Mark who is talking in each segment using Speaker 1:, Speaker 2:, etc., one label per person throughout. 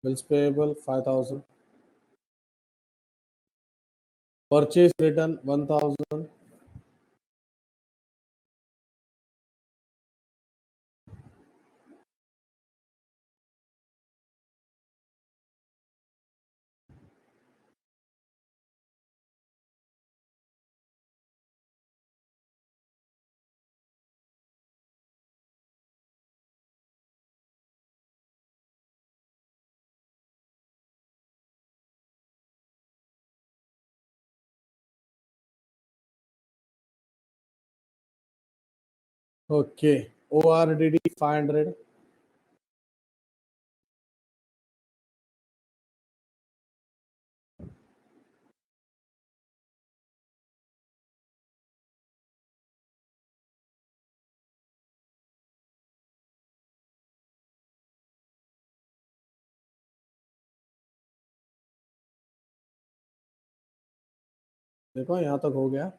Speaker 1: Bills payable 5,000. Purchase return 1,000. Okay. ORDD 500. देखो यहाँ तक हो गया.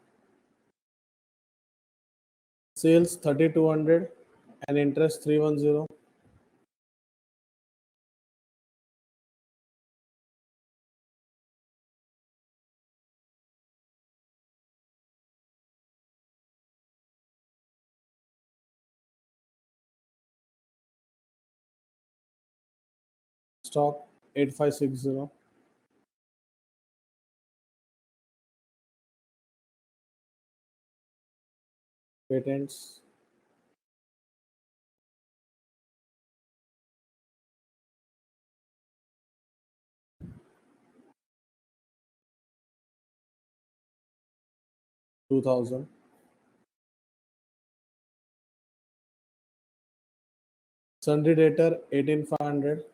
Speaker 1: Sales 3,200 and interest 310. Stock 8560. Patents 2,000. Sundry debtor 18,500.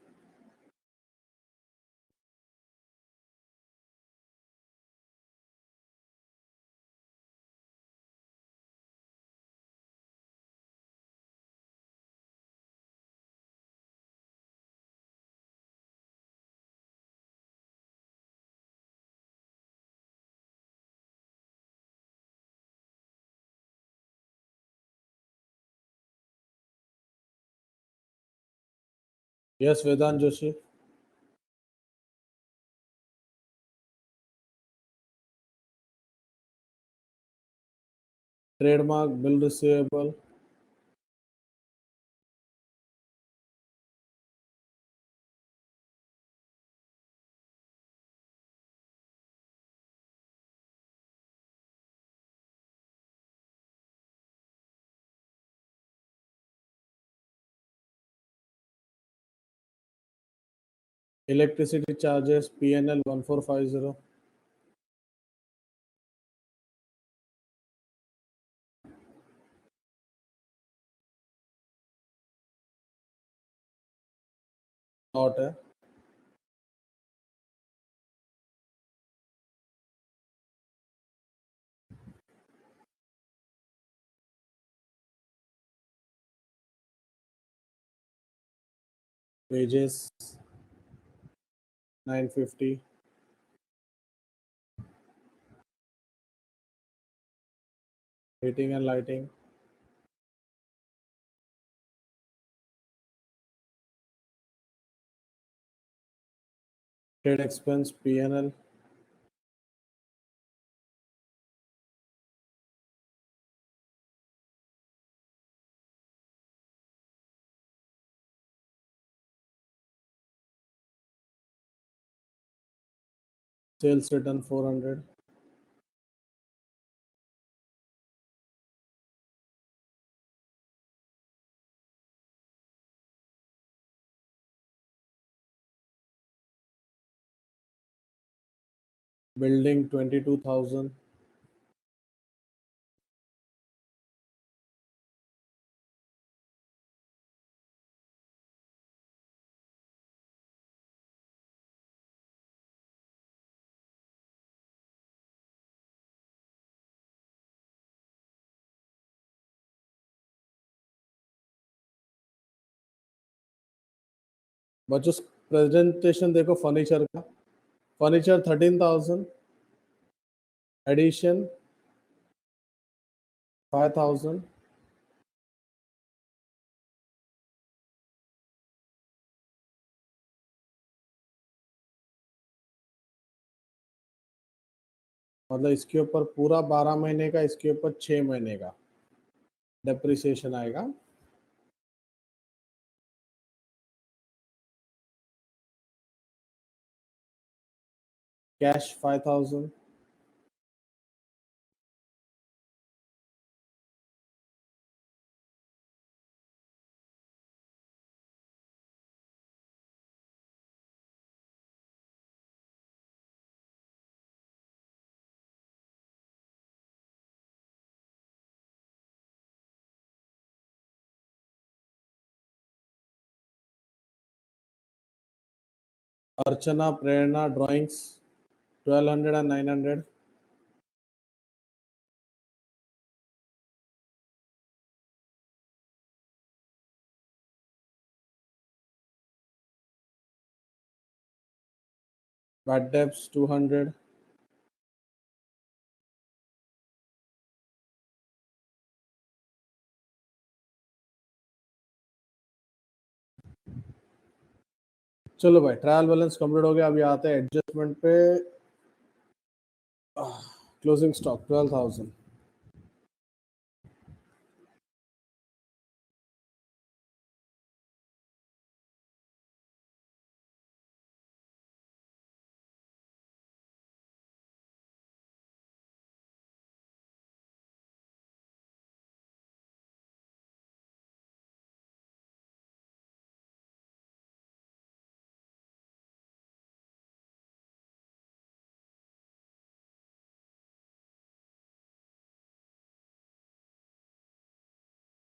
Speaker 1: Yes, Vedant Joshi. Trademark bill receivable. Electricity charges PNL 1450. Not है. Wages 950. Heating and lighting. Trade expense PNL. Sales return 400. Building 22,000. बच्चों presentation देखो furniture का. Furniture 13,000. Addition 5,000. मतलब इसके ऊपर पूरा 12 महीने का, इसके ऊपर 6 महीने का डेप्रिसिएशन आएगा। Cash 5,000, Archana Prerna drawings 1200 and 900, bad debts 200, चलो भाई ट्रायल बैलेंस कंप्लीट हो गया। अभी आते हैं एडजस्टमेंट पे। Closing stock 12,000,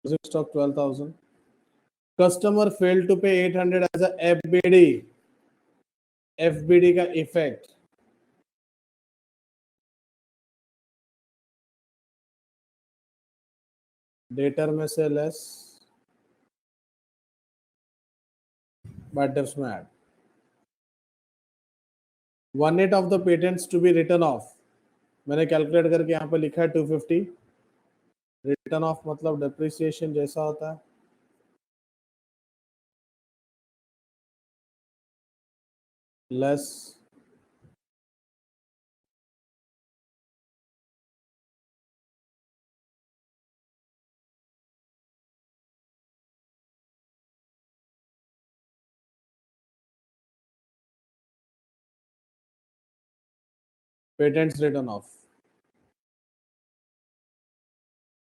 Speaker 1: closing stock 12,000। Customer fail to pay 800 as a FBD. FBD का इफेक्ट, डेटर में से लेस, bad debts में add. 1/8 of the patents to be written off, मैंने कैलकुलेट करके यहाँ पे लिखा है 250। रिटर्न ऑफ मतलब डेप्रिसिएशन जैसा होता है, less patents return of.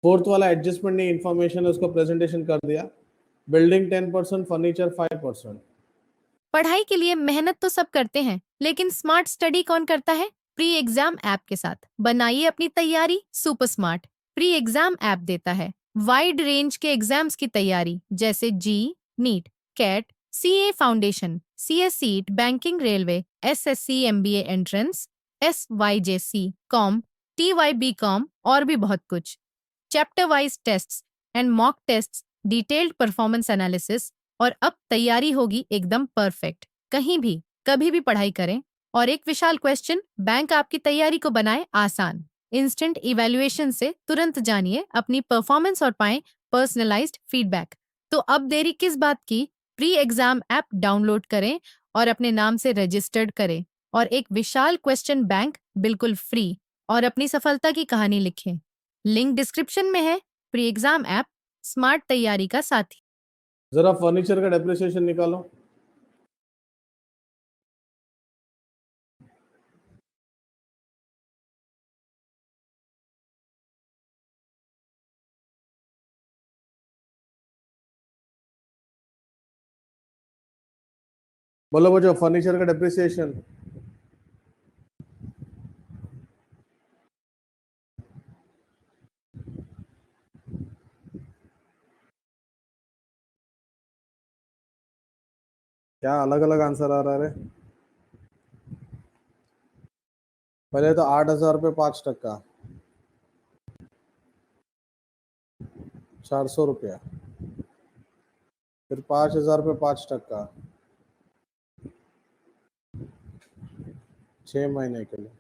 Speaker 1: Fourth वाला एडजस्टमेंट नहीं, इंफॉर्मेशन उसको प्रेजेंटेशन कर दिया। Building 10%, furniture 5%।
Speaker 2: पढ़ाई के लिए मेहनत तो सब करते हैं, लेकिन स्मार्ट स्टडी कौन करता है? प्री एग्जाम ऐप के साथ बनाइए अपनी तैयारी super smart. Pre exam app देता है वाइड रेंज के एग्जाम्स की तैयारी, जैसे JEE, NEET, CAT, CA foundation, CS seat, banking, railway, SSC, MBA entrance, SYJC, com, TYB com और भी बहुत कुछ। Chapter wise tests and mock tests, detailed performance analysis, और अब तैयारी होगी एकदम परफेक्ट। कहीं भी कभी भी पढ़ाई करें। और एक विशाल क्वेश्चन बैंक आपकी तैयारी को बनाए आसान। इंस्टेंट इवैल्यूएशन से तुरंत जानिए अपनी परफॉर्मेंस और पाएं पर्सनलाइज्ड फीडबैक। तो अब देरी किस बात की? प्री एग्जाम ऐप डाउनलोड करें और अपने नाम से रजिस्टर्ड करें और एक विशाल क्वेश्चन बैंक बिल्कुल फ्री और अपनी सफलता की कहानी लिखें। लिंक डिस्क्रिप्शन में है। प्री एग्जाम ऐप स्मार्ट तैयारी का साथी।
Speaker 1: जरा फर्नीचर का डेप्रिसिएशन निकालो। बोलो बच्चों, फर्नीचर का डेप्रिसिएशन। क्या अलग अलग आंसर आ रहा है? पहले तो 8,000 रुपये 5%, 400 रुपया, फिर 5,000 रुपये 5%, 6 महीने के लिए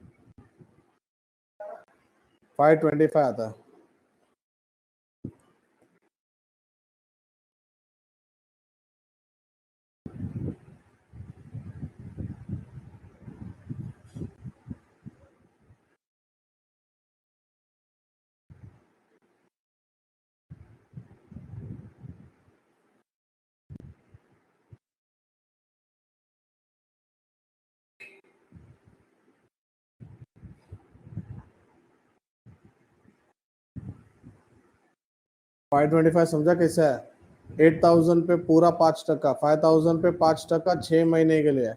Speaker 1: 525 आता है। 525 समझा कैसे है? 8000 पे पूरा 5%, 5000 पे 5%, 6 महीने के लिए।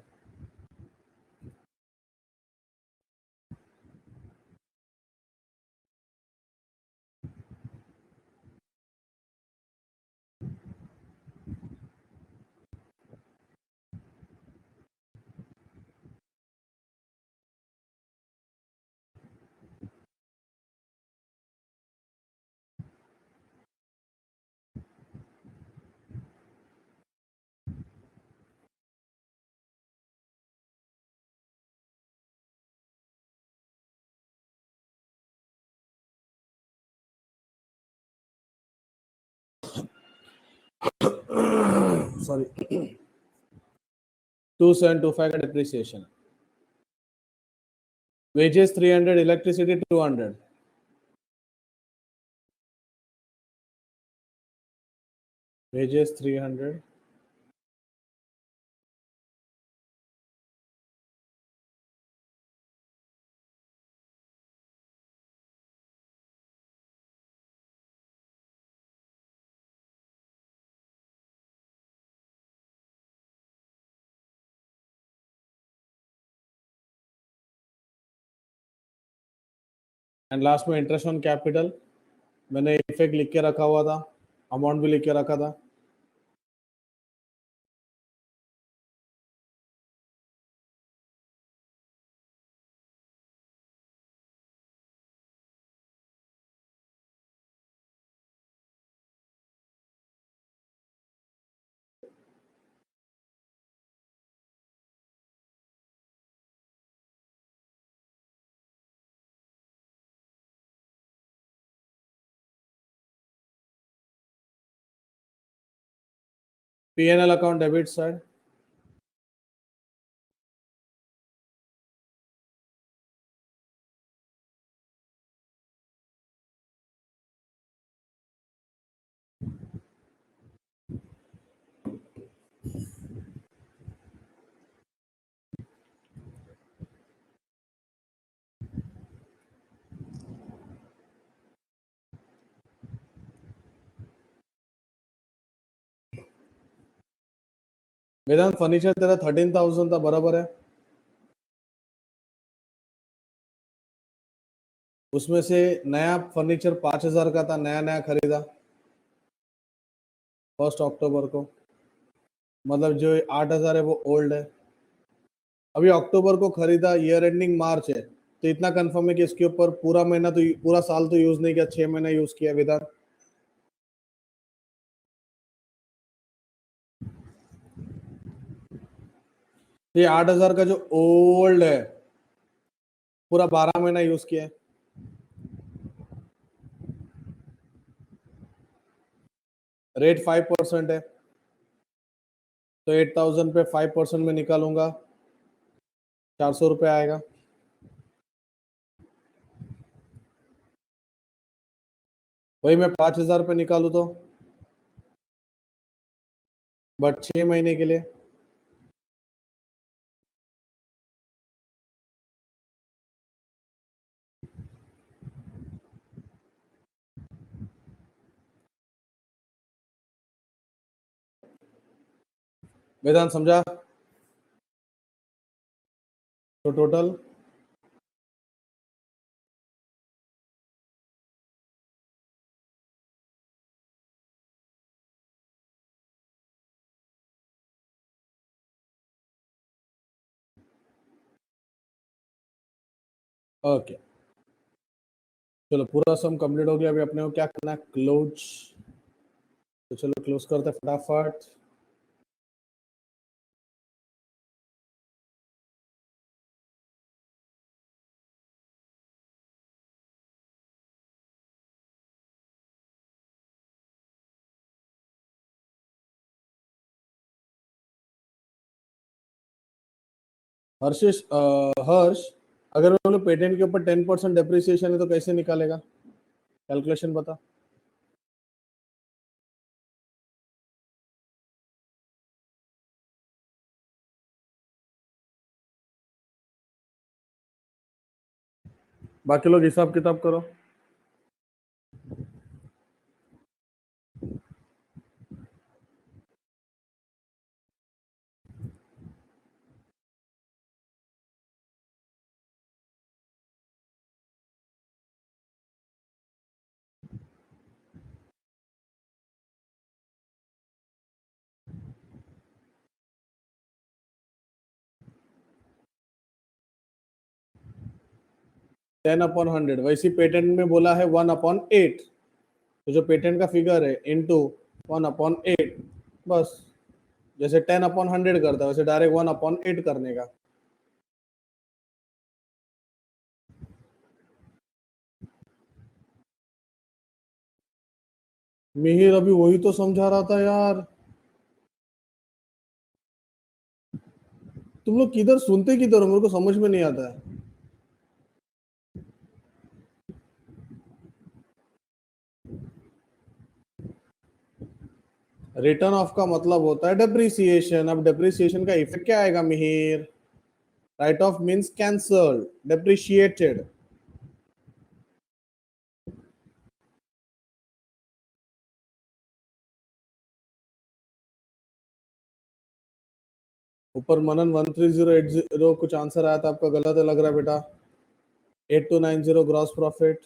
Speaker 1: सॉरी, 2725 का depreciation. Wages 300, electricity 200। Wages 300, and last में इंटरेस्ट ऑन कैपिटल। मैंने इफेक्ट लिख के रखा हुआ था, अमाउंट भी लिख के रखा था। P&L account debit side. Vedant furniture तेरा 13,000 था, बराबर है। उसमें से नया फर्नीचर 5,000 का था, नया नया खरीदा 1 अक्टूबर को। मतलब जो 8,000 है वो ओल्ड है। अभी अक्टूबर को खरीदा, ईयर एंडिंग मार्च है, तो इतना कंफर्म है कि इसके ऊपर पूरा महीना तो पूरा साल तो यूज नहीं किया, 6 महीना यूज किया वेदांत। ये 8,000 का जो ओल्ड है पूरा 12 महीना यूज किया है। रेट 5% है, तो 8,000 पे 5% में निकालूंगा, 400 रुपये आएगा। वही मैं 5,000 पे निकालू तो, बट 6 महीने के लिए। वेदांत समझा? तो टोटल ओके। चलो पूरा सम कंप्लीट हो गया। अभी अपने को क्या करना है? क्लोज। तो चलो क्लोज करते हैं फटाफट। हर्षिश हर्ष, अगर वो लोग पेटेंट के ऊपर 10% डेप्रिसिएशन है तो कैसे निकालेगा? कैलकुलेशन बता। बाकी लोग हिसाब किताब करो। 10/100, वैसी पेटेंट में बोला है 1/8, तो जो पेटेंट का फिगर है इंटू 1/8, बस जैसे 10/100 करता है वैसे डायरेक्ट 1/8 करने का। मिहिर अभी वही तो समझा रहा था यार, तुम लोग किधर सुनते किधर हो, मेरे को समझ में नहीं आता है। रिटर्न ऑफ का मतलब होता है डेप्रिसिएशन। अब डेप्रिसिएशन का इफेक्ट क्या आएगा Mihir? Right of means cancelled, depreciated. ऊपर मनन 13080 कुछ आंसर आया था आपका, गलत है लग रहा है बेटा। 8290 gross profit.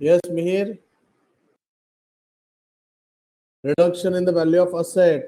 Speaker 1: Yes Mihir, reduction in the value of asset,